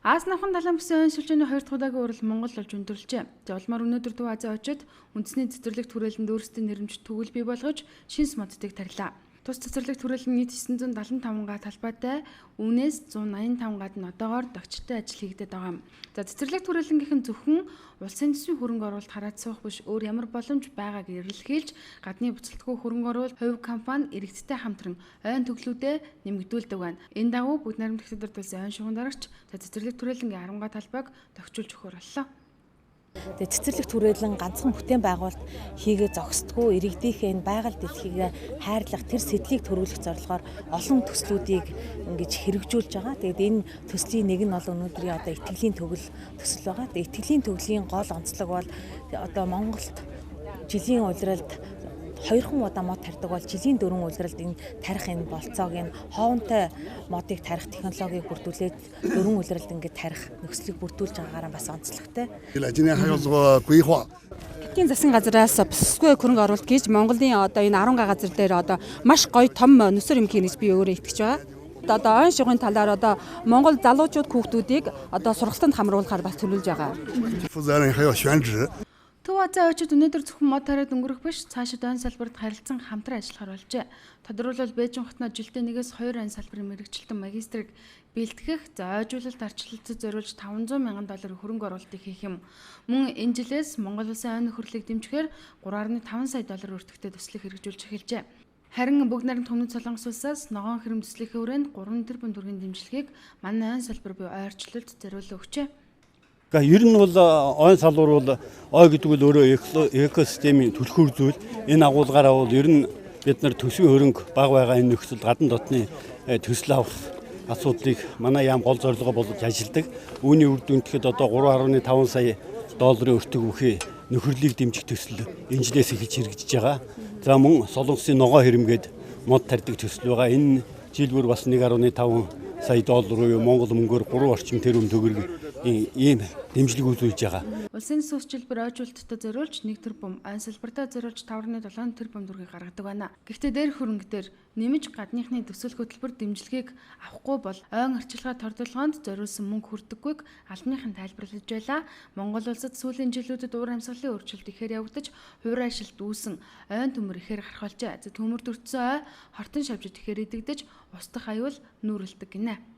Аз навхан далайн бүсийн ойн сүлжээний 2 дахь удаагийн урал Монгол болж өндөрлжээ. Улмаар өнөөдөр Төв Азийн очид үндэсний цэцэрлэгт хүрээлэнд өөрсдийн нэрэмж төгөл бий болгож шинэ моддыг тарилаа. Тус цэцэрлэгт хүрээлэн нийт 975 га талбайтай үүнээс 185 гад нь одоогоор догчтой ажил хийгдэт байгаа юм. За цэцэрлэгт хүрээлэнгийнхэн зөвхөн улсын төсвийн хөрөнгө оруулалт хараад суух биш өөр ямар боломж байгааг эрэлхийлж гадны буцалтгүй хөрөнгө оруулалт хувь компани иргэдтэй хамтран ойн төглүүдээ нэмэгдүүлдэг байна. Энэ дагуу бүгд найрамдагчдад дурдсан ойн шугам дарагч цэцэрлэгт хүрээлэнгийн 10 га талбайг тохижуулж өгөхөөр боллоо. Тэгээ цэцэрлэгт хүрээлэн ганцхан бүтээн байгуулалт хийгээ зогсдгүй иргэдийнхээ энэ байгаль дэлхийг хайрлах тэр сэтлийг төрүүлэх зорилгоор олон төслүүдийг ингэж хэрэгжүүлж байгаа. Тэгээд энэ төслийн нэг нь бол өнөөдрийн одоо итгэлийн төгөл төсөл байгаа. Тэгээд итгэлийн төглийн гол онцлог бол одоо Монголд жилийн улиралд 2 удаа мод тарьдаг бол жилийн 4 улиралд энэ тарих энэ болцоог энэ хоовонтой модыг тарих технологиг бүрдүүлээд 4 улиралд ингээд тарих нөхцөлийг бүрдүүлж байгаагаараа бас онцлогтой. Хотын засгийн газараас бүсгүй хөрөнгө оруулалт гэж Монголын одоо энэ 10 га газар дээр одоо маш гоё том нүсэр юм хийнэ гэж би өөрөө итгэж байгаа. Одоо ойн шугын талаар одоо Монгол залуучууд хүүхдүүдийг одоо сургалтанд хамруулахаар бас төлөвлөж байгаа. Төв Азийн очид өнөөдөр зөвхөн мод тариад өнгөрөх биш цаашид ойн салбарт харилцан хамтран ажиллахаар болжээ. Тодорхойлбол Бээжин хотноо жилдээ 1-ээс 2 ойн салбарын мэргэжилтэн магистрийг бэлтгэх, ойжуулалт арчлалцад зориулж $500 мянган хөрөнгө оруулалтыг хийх юм. Мөн энэ жилээс Монгол улсын ойн нөхөрлөлийг дэмжихээр $3.5 сая өртөгтэй төслийг хэрэгжүүлж эхэлжээ. Харин бүгд найрамд Өмнөд Солонгос улсаас ногоон хэрэм төслийнхээ хүрээнд 3 тэрбум төгрөгийн дэмжлэгийг манай ойн салбар буюу ойрчлолд зориулж өгчээ. Ер нь бол ойн салбар бол ой гэдэг нь өөрөө экосистемийн түлхүүр зүйл. Энэ агуулгаараа бол ер нь бид нар төсвийн хөрөнгө бага байгаа энэ нөхцөл гадна дотны төсөл авах асуудлыг манай яам гол зорилгоо болгож ажилладаг. Үүний үр дүнд тэгэхэд одоо $3.5 сая өртөг бүхий нөхөрлөлийг дэмжих төсөл энэ жилээс эхэлж хэрэгжиж байгаа. За мөн Солонгосын ногоо хэрэмгээд мод тарьдаг төсөл байгаа. Энэ жил бүр бас $1.5 сая буюу Монгол мөнгөөр 3 орчим тэрбум төгрөг ийм дэмжлэг үзүүлж байгаа. Улсын төсөв хөтөлбөр ойжуулалтад зориулж 1 тэрбум, ойн салбартаа зориулж 5.7 тэрбум төгрөгийг гаргадаг байна. Гэхдээ дээрх хөрөнгө дээр нэмж гадныхны төсөл хөтөлбөр дэмжлэгийг авахгүй бол ойн арчилгаа тордолгоонд зориулсан мөнгө хүрдэггүйг албаныхан тайлбарлаж байлаа. Монгол улсад сүүлийн жилүүдэд уур амьсгалын өөрчлөлт ихээр явагдаж, хувийн ажилт үүсэн, ойн төмөр ихээр гарах болжээ. Төмөр төртсөн ой хортон шавжид ихээр идэгдэж, устдах аюул нүүрэлдэг гинэ.